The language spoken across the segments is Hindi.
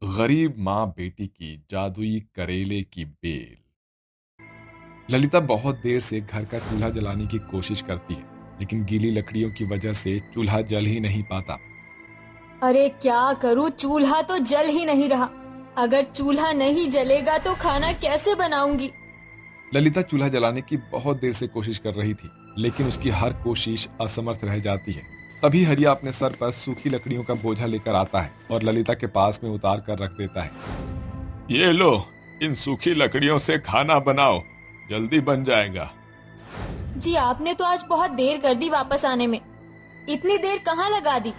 गरीब माँ बेटी की जादुई करेले की बेल। ललिता बहुत देर से घर का चूल्हा जलाने की कोशिश करती है, लेकिन गीली लकड़ियों की वजह से चूल्हा जल ही नहीं पाता। अरे क्या करूं, चूल्हा तो जल ही नहीं रहा। अगर चूल्हा नहीं जलेगा तो खाना कैसे बनाऊंगी। ललिता चूल्हा जलाने की बहुत देर से कोशिश कर रही थी, लेकिन उसकी हर कोशिश असमर्थ रह जाती है। तभी हरिया अपने सर पर सूखी लकड़ियों का बोझा लेकर आता है और ललिता के पास में उतार कर रख देता है। ये लो, इन सूखी लकड़ियों से खाना बनाओ, जल्दी बन जाएगा। जी आपने तो आज बहुत देर कर दी वापस आने में। इतनी देर कहाँ लगा दी।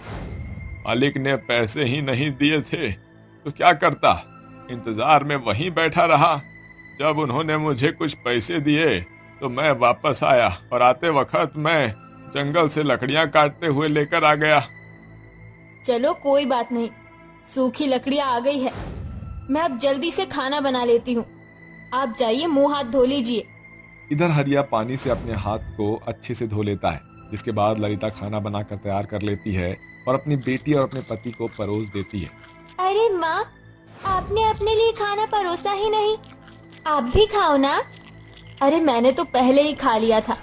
मालिक ने पैसे ही नहीं दिए थे तो क्या करता। इंतजार में वहीं बैठा रहा। जब उन्होंने मुझे कुछ पैसे दिए तो मैं वापस आया और आते वक्त मैं जंगल से लकड़ियां काटते हुए लेकर आ गया। चलो कोई बात नहीं, सूखी लकड़ियाँ आ गई है। मैं अब जल्दी से खाना बना लेती हूँ। आप जाइए, मुंह हाथ धो लीजिए। इधर हरिया पानी से अपने हाथ को अच्छे से धो लेता है, जिसके बाद ललिता खाना बनाकर तैयार कर लेती है और अपनी बेटी और अपने पति को परोस देती है। अरे माँ, आपने अपने लिए खाना परोसा ही नहीं। आप भी खाओ ना। अरे मैंने तो पहले ही खा लिया था।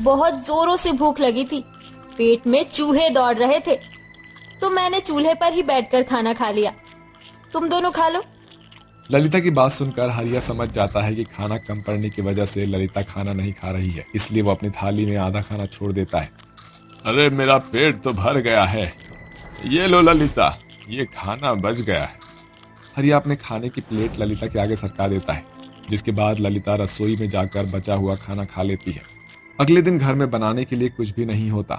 बहुत जोरों से भूख लगी थी, पेट में चूहे दौड़ रहे थे, तो मैंने चूल्हे पर ही बैठकर खाना खा लिया। तुम दोनों खा लो। ललिता की बात सुनकर हरिया समझ जाता है कि खाना कम पड़ने की वजह से ललिता खाना नहीं खा रही है, इसलिए वो अपनी थाली में आधा खाना छोड़ देता है। अरे मेरा पेट तो भर गया है, ये लो ललिता, ये खाना बच गया है। हरिया अपने खाने की प्लेट ललिता के आगे सरका देता है, जिसके बाद ललिता रसोई में जाकर बचा हुआ खाना खा लेती है। अगले दिन घर में बनाने के लिए कुछ भी नहीं होता।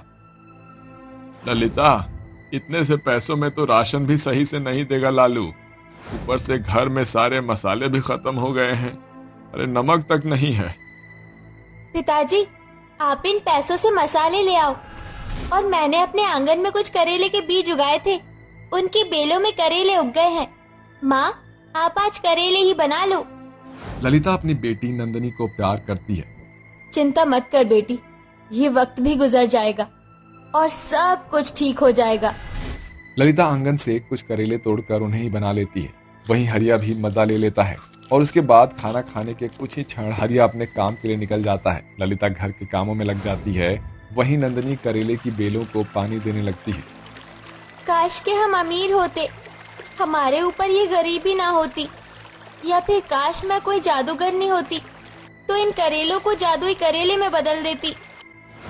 ललिता, इतने से पैसों में तो राशन भी सही से नहीं देगा लालू। ऊपर से घर में सारे मसाले भी खत्म हो गए हैं। अरे नमक तक नहीं है। पिताजी, आप इन पैसों से मसाले ले आओ। और मैंने अपने आंगन में कुछ करेले के बीज उगाए थे, उनकी बेलों में करेले उग गए हैं। माँ, आप आज करेले ही बना लो। ललिता अपनी बेटी नंदनी को प्यार करती है। चिंता मत कर बेटी, ये वक्त भी गुजर जाएगा और सब कुछ ठीक हो जाएगा। ललिता आंगन से कुछ करेले तोड़कर उन्हें ही बना लेती है। वहीं हरिया भी मजा ले लेता है और उसके बाद खाना खाने के कुछ ही क्षण हरिया अपने काम के लिए निकल जाता है। ललिता घर के कामों में लग जाती है। वहीं नंदनी करेले की बेलों को पानी देने लगती है। काश के हम अमीर होते, हमारे ऊपर ये गरीबी ना होती। या फिर काश मैं कोई जादूगर नहीं होती, तो इन करेलों को जादुई करेले में बदल देती।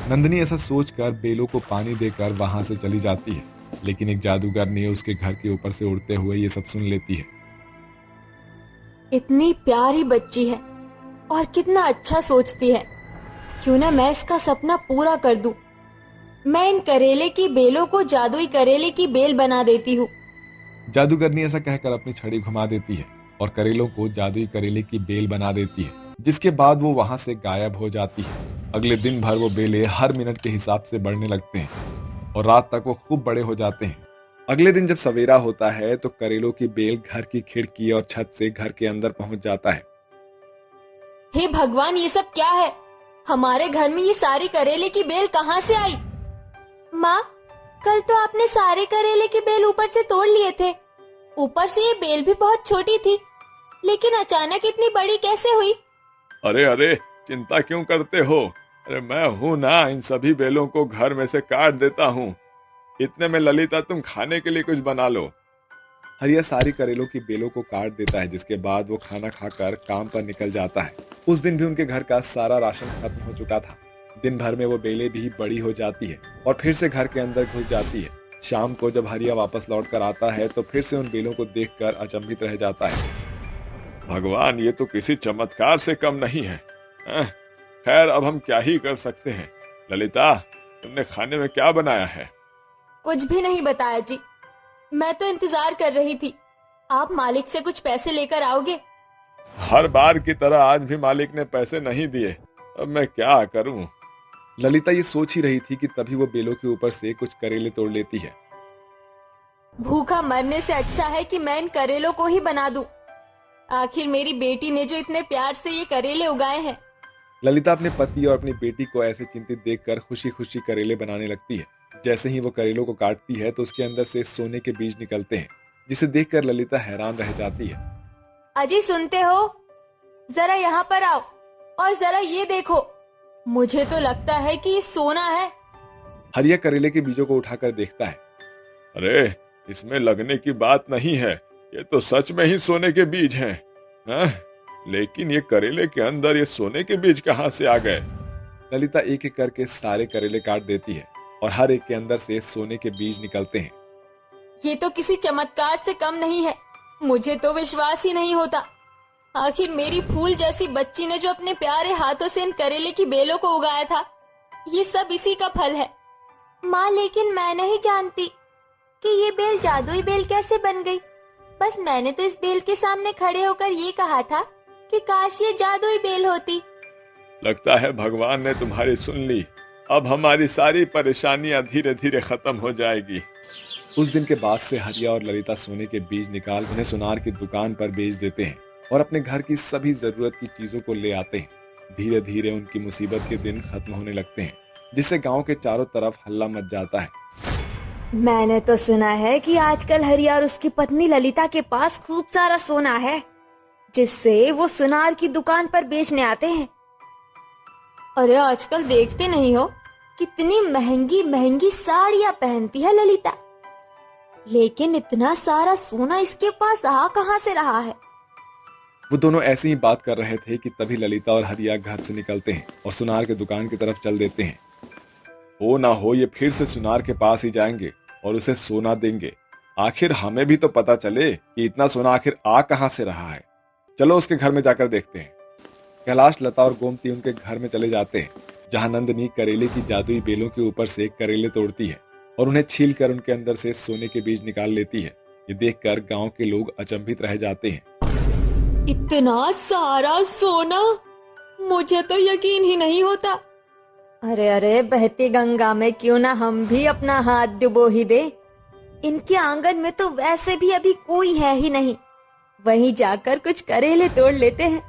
नंदनी ऐसा सोचकर बेलों को पानी देकर वहां से चली जाती है, लेकिन एक जादूगर ने उसके घर के ऊपर से उड़ते हुए ये सब सुन लेती है। इतनी प्यारी बच्ची है और कितना अच्छा सोचती है। क्यों ना मैं इसका सपना पूरा कर दूं। मैं इन करेले की बेलों को जादुई करेले की बेल बना देती हूँ। जादूगरनी ऐसा कहकर अपनी छड़ी घुमा देती है और करेलों को जादुई करेले की बेल बना देती है, जिसके बाद वो वहां से गायब हो जाती है। अगले दिन भर वो बेले हर मिनट के हिसाब से बढ़ने लगते हैं और रात तक वो खूब बड़े हो जाते हैं। अगले दिन जब सवेरा होता है तो करेलों की बेल घर की खिड़की और छत से घर के अंदर पहुंच जाता है। हे भगवान, ये सब क्या है। हमारे घर में ये सारी करेले की बेल कहाँ से आई। माँ, कल तो आपने सारे करेले की बेल ऊपर से तोड़ लिए थे। ऊपर से ये बेल भी बहुत छोटी थी, लेकिन अचानक इतनी बड़ी कैसे हुई। अरे अरे, चिंता क्यों करते हो। अरे मैं हूं ना, इन सभी बेलों को घर में से काट देता हूँ। इतने में ललिता तुम खाने के लिए कुछ बना लो। हरिया सारी करेलों की बेलों को काट देता है, जिसके बाद वो खाना खाकर काम पर निकल जाता है। उस दिन भी उनके घर का सारा राशन खत्म हो चुका था। दिन भर में वो बेलें भी बड़ी हो जाती है और फिर से घर के अंदर घुस जाती है। शाम को जब हरिया वापस लौट कर आता है तो फिर से उन बेलों को देखकर अचंभित रह जाता है। भगवान, ये तो किसी चमत्कार से कम नहीं है। अं, खैर, अब हम क्या ही कर सकते हैं। ललिता, तुमने खाने में क्या बनाया है। कुछ भी नहीं बताया जी। मैं तो इंतजार कर रही थी, आप मालिक से कुछ पैसे लेकर आओगे। हर बार की तरह आज भी मालिक ने पैसे नहीं दिए। अब मैं क्या करूं। ललिता ये सोच ही रही थी कि तभी वो बेलों के ऊपर से कुछ करेले तोड़ लेती है। भूखा मरने से अच्छा है कि मैं इन करेलों को ही बना दूं। आखिर मेरी बेटी ने जो इतने प्यार से ये करेले उगाए हैं। ललिता अपने पति और अपनी बेटी को ऐसे चिंतित देखकर खुशी खुशी करेले बनाने लगती है। जैसे ही वो करेलों को काटती है तो उसके अंदर से सोने के बीज निकलते हैं। जिसे देखकर ललिता हैरान रह जाती है। अजी सुनते हो, जरा यहाँ पर आओ और जरा ये देखो, मुझे तो लगता है कि ये सोना है। हरिया करेले के बीजों को उठाकर देखता है। अरे इसमें लगने की बात नहीं है, ये तो सच में ही सोने के बीज हैं। हाँ? लेकिन ये करेले के अंदर ये सोने के बीज कहाँ से आ गए? ललिता एक एक करके सारे करेले काट देती है और हर एक के अंदर से सोने के बीज निकलते हैं। ये तो किसी चमत्कार से कम नहीं है, मुझे तो विश्वास ही नहीं होता। आखिर मेरी फूल जैसी बच्ची ने जो अपने प्यारे हाथों से इन करेले की बेलों को उगाया था, ये सब इसी का फल है। माँ, लेकिन मैं नहीं जानती कि ये बेल जादुई बेल कैसे बन गई। बस मैंने तो इस बेल के सामने खड़े होकर ये कहा था कि काश ये जादुई बेल होती। लगता है भगवान ने तुम्हारी सुन ली। अब हमारी सारी परेशानियां धीरे धीरे खत्म हो जाएगी। उस दिन के बाद से हरिया और ललिता सोने के बीज निकाल उन्हें सुनार की दुकान पर बेच देते हैं और अपने घर की सभी जरूरत की चीजों को ले आते हैं। धीरे धीरे उनकी मुसीबत के दिन खत्म होने लगते हैं, जिससे गांव के चारों तरफ हल्ला मच जाता है। मैंने तो सुना है कि आजकल हरिया और उसकी पत्नी ललिता के पास खूब सारा सोना है, जिससे वो सुनार की दुकान पर बेचने आते हैं। अरे आजकल देखते नहीं हो कितनी महंगी महंगी साड़ियां पहनती है ललिता, लेकिन इतना सारा सोना इसके पास आ कहां से रहा है? वो दोनों ऐसे ही बात कर रहे थे कि तभी ललिता और हरिया घर से निकलते हैं और सुनार के दुकान की तरफ चल देते हैं। हो ना हो ये फिर से सुनार के पास ही जाएंगे और उसे सोना देंगे। आखिर हमें भी तो पता चले कि इतना सोना आखिर आ कहां से रहा है। चलो उसके घर में जाकर देखते हैं। कैलाश, लता और गोमती उनके घर में चले जाते हैं, जहां नंदनी करेले की जादुई बेलों के ऊपर से करेले तोड़ती है और उन्हें छील कर उनके अंदर से सोने के बीज निकाल लेती है। ये देखकर गांव के लोग अचंभित रह जाते हैं। इतना सारा सोना, मुझे तो यकीन ही नहीं होता। अरे अरे, बहती गंगा में क्यों ना हम भी अपना हाथ डुबो ही दे। इनके आंगन में तो वैसे भी अभी कोई है ही नहीं, वहीं जाकर कुछ करेले तोड़ लेते हैं।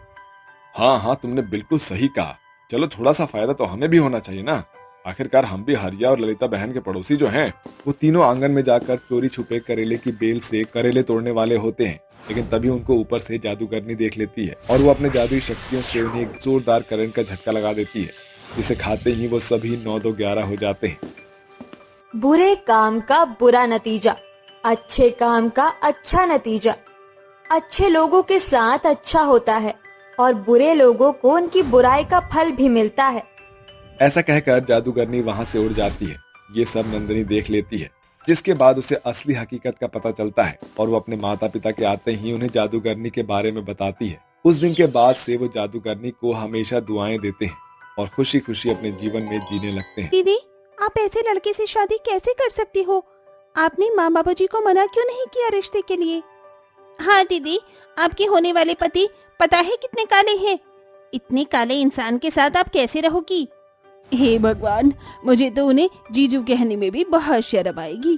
हाँ हाँ, तुमने बिल्कुल सही कहा। चलो थोड़ा सा फायदा तो हमें भी होना चाहिए ना। आखिरकार हम भी हरिया और ललिता बहन के पड़ोसी जो हैं, वो तीनों आंगन में जाकर चोरी छुपे करेले की बेल से करेले तोड़ने वाले होते हैं। लेकिन तभी उनको ऊपर से जादूगरनी देख लेती है और वो अपने जादुई शक्तियों से उन्हें एक जोरदार करंट का झटका लगा देती है, जिसे खाते ही वो सभी 9-2-11 हो जाते हैं। बुरे काम का बुरा नतीजा, अच्छे काम का अच्छा नतीजा। अच्छे लोगों के साथ अच्छा होता है और बुरे लोगों को उनकी बुराई का फल भी मिलता है। ऐसा कहकर जादूगरनी वहां से उड़ जाती है। ये सब नंदिनी देख लेती है, जिसके बाद उसे असली हकीकत का पता चलता है और वो अपने माता पिता के आते ही उन्हें जादूगरनी के बारे में बताती है। उस दिन के बाद से वो जादूगरनी को हमेशा दुआएं देते हैं और खुशी खुशी अपने जीवन में जीने लगते हैं। दीदी, आप ऐसे लड़के से शादी कैसे कर सकती हो? आपने माँ बाबा जी को मना क्यों नहीं किया रिश्ते के लिए? हाँ दीदी, आपके होने वाले पति पता है कितने काले हैं। इतने काले इंसान के साथ आप कैसे रहोगी? हे भगवान, मुझे तो उन्हें जीजू कहने में भी बहुत शर्म आएगी।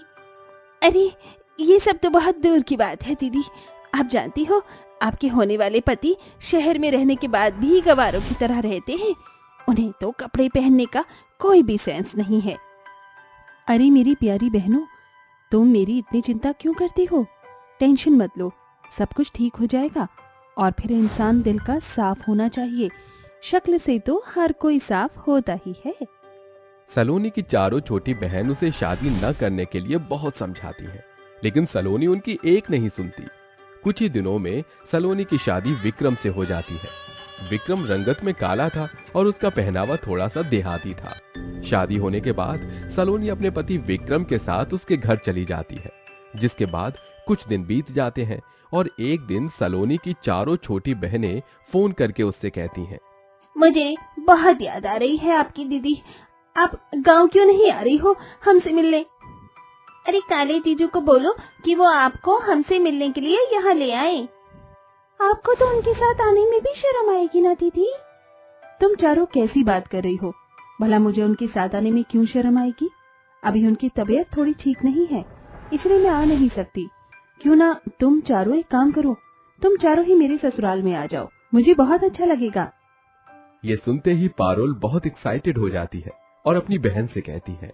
अरे ये सब तो बहुत दूर की बात है दीदी। आप जानती हो, आपके होने वाले पति शहर में रहने के बाद भी गवारों की तरह रहते हैं। उन्हें तो कपड़े पहनने का कोई भी सेंस नहीं है। अरे मेरी प्यारी बहनों, तुम मेरी इतनी चिंता क्यों करती हो? टेंशन मत लो, सब कुछ ठीक हो जाएगा। और फिर इंसान दिल का साफ होना चाहिए, शक्ल से तो हर कोई साफ होता ही है। सलोनी की चारों छोटी बहन उसे शादी न करने के लिए बहुत समझाती है, लेकिन सलोनी उनकी एक नहीं सुनती। कुछ ही दिनों में सलोनी की शादी विक्रम से हो जाती है। विक्रम रंगत में काला था और उसका पहनावा थोड़ा सा देहाती था। शादी होने के बाद सलोनी अपने पति विक्रम के साथ उसके घर चली जाती है, जिसके बाद कुछ दिन बीत जाते हैं और एक दिन सलोनी की चारों छोटी बहनें फोन करके उससे कहती हैं, मुझे बहुत याद आ रही है आपकी दीदी। आप गांव क्यों नहीं आ रही हो हमसे मिलने? अरे काले जीजू को बोलो कि वो आपको हमसे मिलने के लिए यहाँ ले आए। आपको तो उनके साथ आने में भी शर्म आएगी ना दीदी। तुम चारों कैसी बात कर रही हो? भला मुझे उनके साथ आने में क्यों शर्म आएगी? अभी उनकी तबीयत थोड़ी ठीक नहीं है, इसलिए मैं आ नहीं सकती। क्यों ना तुम चारों एक काम करो, तुम चारों ही मेरे ससुराल में आ जाओ, मुझे बहुत अच्छा लगेगा। ये सुनते ही पारुल बहुत एक्साइटेड हो जाती है और अपनी बहन से कहती है,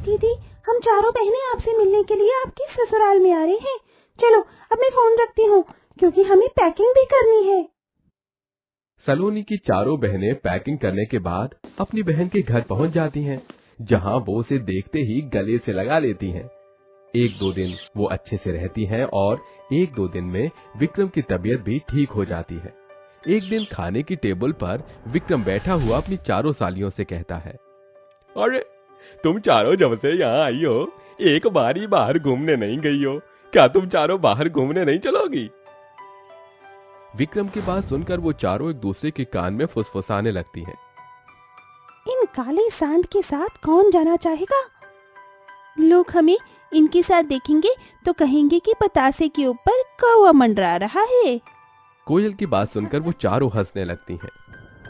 दीदी, हम चारों बहनें आपसे मिलने के लिए आपके ससुराल में आ रहे हैं। चलो अब मैं फोन रखती हूँ क्योंकि हमें पैकिंग भी करनी है। सलोनी की चारों बहनें पैकिंग करने के बाद अपनी बहन के घर पहुंच जाती हैं, जहां वो उसे देखते ही गले से लगा लेती हैं। एक दो दिन वो अच्छे से रहती हैं और एक दो दिन में विक्रम की तबीयत भी ठीक हो जाती है। एक दिन खाने की टेबल पर विक्रम बैठा हुआ अपनी चारों सालियों से कहता है, अरे तुम चारों जब से यहाँ आई हो एक बार ही बाहर घूमने नहीं गई हो, क्या तुम चारों बाहर घूमने नहीं चलोगी? विक्रम की बात सुनकर वो चारों एक दूसरे के कान में फुसफुसाने लगती हैं। इन काले सांड के साथ कौन जाना चाहेगा? लोग हमें इनके साथ देखेंगे तो कहेंगे कि पतासे के ऊपर कौवा मंडरा रहा है। कोयल की बात सुनकर वो चारों हंसने लगती हैं।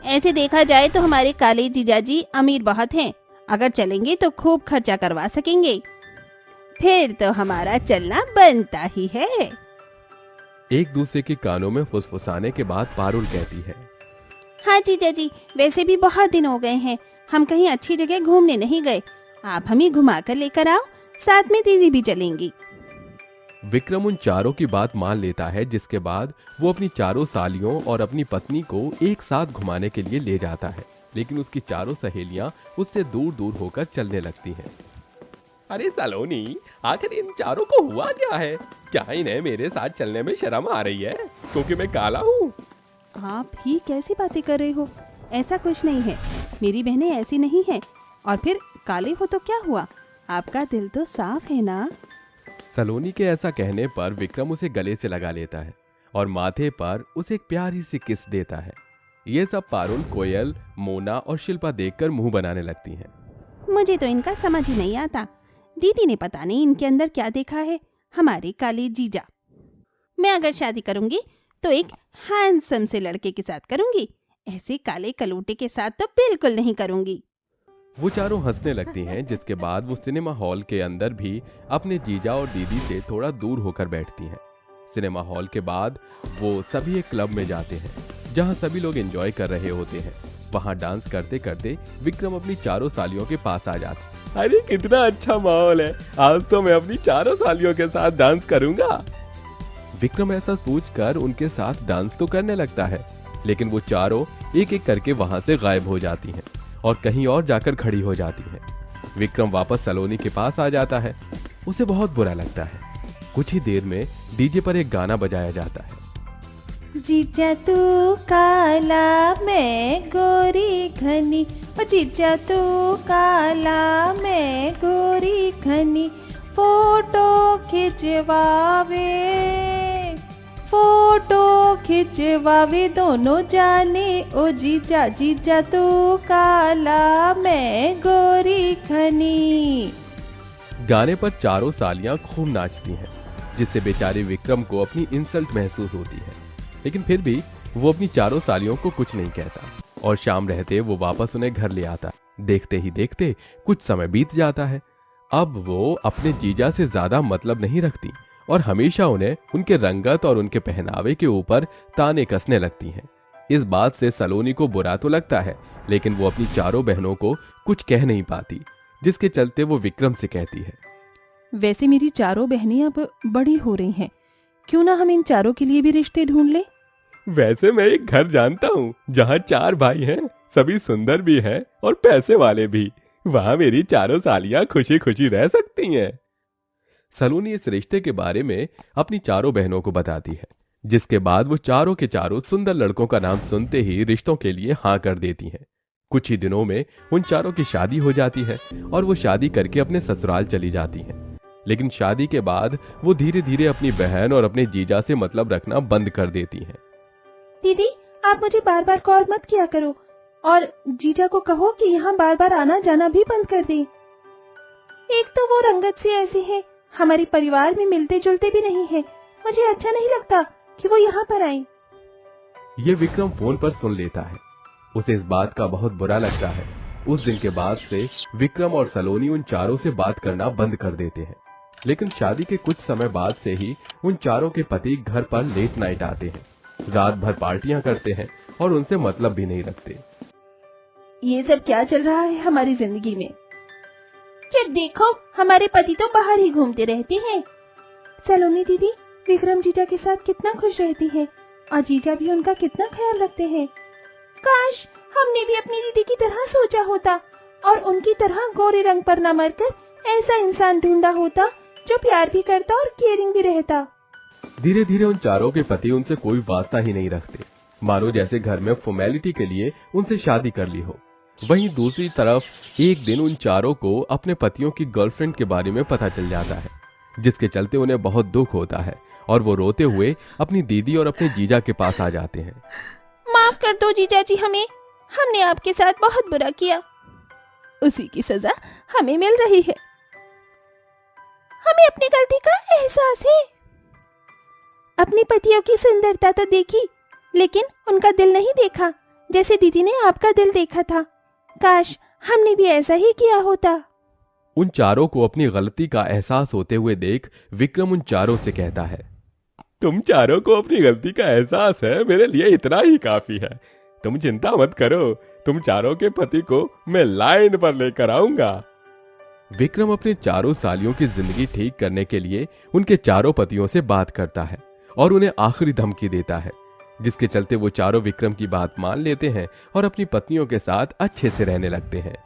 ऐसे देखा जाए तो हमारे काले जीजाजी अमीर बहुत हैं। अगर चलेंगे तो खूब खर्चा करवा सकेंगे। फिर तो हमारा चलना बनता ही है। एक दूसरे के कानों में फुसफुसाने के बाद पारुल कहती है, हाँ जीजाजी, वैसे भी बहुत दिन हो गए हैं, हम कहीं अच्छी जगह घूमने नहीं गए। आप हमें घुमा कर लेकर आओ, साथ में दीदी भी चलेंगी। विक्रम उन चारों की बात मान लेता है, जिसके बाद वो अपनी चारों सालियों और अपनी पत्नी को एक साथ घुमाने के लिए ले जाता है। लेकिन उसकी चारों सहेलियां उससे दूर दूर होकर चलने लगती हैं। अरे सलोनी, आखिर इन चारों को हुआ क्या है? क्या इन्हें मेरे साथ चलने में शर्म आ रही है क्योंकि मैं काला हूँ? आप ही कैसी बातें कर रहे हो? ऐसा कुछ नहीं है, मेरी बहनें ऐसी नहीं है। और फिर काले हो तो क्या हुआ, आपका दिल तो साफ है ना। सलोनी के ऐसा कहने पर विक्रम उसे गले से लगा लेता है और माथे पर उसे एक प्यारी सी किस देता है। ये सब पारुल, कोयल, मोना और शिल्पा देखकर मुंह बनाने लगती हैं। मुझे तो इनका समझ ही नहीं आता। दीदी ने पता नहीं इनके अंदर क्या देखा है, हमारे काले जीजा। मैं अगर शादी करूंगी तो एक हैंडसम से लड़के के साथ करूंगी, ऐसे काले कलूटे के साथ तो बिल्कुल नहीं करूंगी। वो चारों हंसने लगती हैं, जिसके बाद वो सिनेमा हॉल के अंदर भी अपने जीजा और दीदी से थोड़ा दूर होकर बैठती हैं। सिनेमा हॉल के बाद वो सभी एक क्लब में जाते हैं, जहां सभी लोग एंजॉय कर रहे होते हैं। वहां डांस करते करते विक्रम अपनी चारों सालियों के पास आ जाता है। अरे कितना अच्छा माहौल है, आज तो मैं अपनी चारों सालियों के साथ डांस करूंगा। विक्रम ऐसा सोचकर उनके साथ डांस तो करने लगता है, लेकिन वो चारों एक एक करके वहां से गायब हो जाती हैं और कहीं और जाकर खड़ी हो जाती हैं। विक्रम वापस सलोनी के पास आ जाता है। उसे बहुत बुरा लगता है। कुछ ही देर में डीजे पर एक गाना बजाया जाता है। जीजा तू काला मैं गोरी घनी, ओ जीजा तू काला मैं गोरी घनी, फोटो खिंचवावे दोनों जाने, ओ जीजा जीजा तू काला मैं गोरी घनी। गाने पर चारों सालियां खूब नाचती हैं, जिससे बेचारे विक्रम को अपनी इंसल्ट महसूस होती है। लेकिन फिर भी वो अपनी चारों सालियों को कुछ नहीं कहता और शाम रहते वो वापस उन्हें घर ले आता। देखते ही देखते कुछ समय बीत जाता है। अब वो अपने जीजा से ज्यादा मतलब नहीं रखती और हमेशा उन्हें उनके रंगत और उनके पहनावे के ऊपर ताने कसने लगती हैं। इस बात से सलोनी को बुरा तो लगता है, लेकिन वो अपनी चारों बहनों को कुछ कह नहीं पाती, जिसके चलते वो विक्रम से कहती है, वैसे मेरी चारों बहनें अब बड़ी हो रही हैं, क्यों ना हम इन चारों के लिए भी रिश्ते ढूंढ लें। वैसे मैं एक घर जानता हूँ जहाँ 4 भाई हैं, सभी सुंदर भी हैं और पैसे वाले भी। वहाँ मेरी चारों सालियाँ खुशी खुशी रह सकती हैं। सलोनी इस रिश्ते के बारे में अपनी चारों बहनों को बताती है, जिसके बाद वो चारों के चारों सुंदर लड़कों का नाम सुनते ही रिश्तों के लिए हाँ कर देती हैं। कुछ ही दिनों में उन चारों की शादी हो जाती है और वो शादी करके अपने ससुराल चली जाती हैं। लेकिन शादी के बाद वो धीरे धीरे अपनी बहन और अपने जीजा से मतलब रखना बंद कर देती हैं। दीदी, आप मुझे बार बार कॉल मत किया करो और जीजा को कहो कि यहाँ बार बार आना जाना भी बंद कर दे। एक तो वो रंगत से ऐसी है, हमारे परिवार में मिलते जुलते भी नहीं है। मुझे अच्छा नहीं लगता कि वो यहाँ पर आए। ये विक्रम फोन पर सुन लेता है। उसे इस बात का बहुत बुरा लगता है। उस दिन के बाद से विक्रम और सलोनी उन चारों से बात करना बंद कर देते हैं। लेकिन शादी के कुछ समय बाद से ही उन चारों के पति घर पर लेट नाइट आते हैं, रात भर पार्टियां करते हैं और उनसे मतलब भी नहीं रखते। ये सब क्या चल रहा है हमारी जिंदगी में? जब देखो हमारे पति तो बाहर ही घूमते रहते हैं। सलोनी दीदी, विक्रम जीजा के साथ कितना खुश रहती है और जीजा भी उनका कितना ख्याल रखते हैं। काश हमने भी अपनी दीदी की तरह सोचा होता और उनकी तरह गोरे रंग पर न मरकर ऐसा इंसान ढूंढा होता जो प्यार भी करता और केयरिंग भी रहता। धीरे धीरे उन चारों के पति उनसे कोई वास्ता ही नहीं रखते, मानो जैसे घर में फॉर्मेलिटी के लिए उनसे शादी कर ली हो। वहीं दूसरी तरफ एक दिन उन चारों को अपने पतियों की गर्लफ्रेंड के बारे में पता चल जाता है, जिसके चलते उन्हें बहुत दुख होता है और वो रोते हुए अपनी दीदी और अपने जीजा के पास आ जाते हैं। माफ कर दो जीजा जी, हमने आपके साथ बहुत बुरा किया। उसी की सजा हमें मिल रही है। हमें अपनी गलती का एहसास है। अपनी पतियों की सुंदरता तो देखी, लेकिन उनका दिल नहीं देखा जैसे दीदी ने आपका दिल देखा था। काश हमने भी ऐसा ही किया होता। उन चारों को अपनी गलती का एहसास होते हुए देख विक्रम उन चारों से कहता है, तुम चारों को अपनी गलती का एहसास है, मेरे लिए इतना ही काफी है। तुम चिंता मत करो, तुम चारों के पति को मैं लाइन पर लेकर आऊंगा। विक्रम अपने चारों सालियों की जिंदगी ठीक करने के लिए उनके चारों पतियों से बात करता है और उन्हें आखिरी धमकी देता है, जिसके चलते वो चारों विक्रम की बात मान लेते हैं और अपनी पत्नियों के साथ अच्छे से रहने लगते हैं।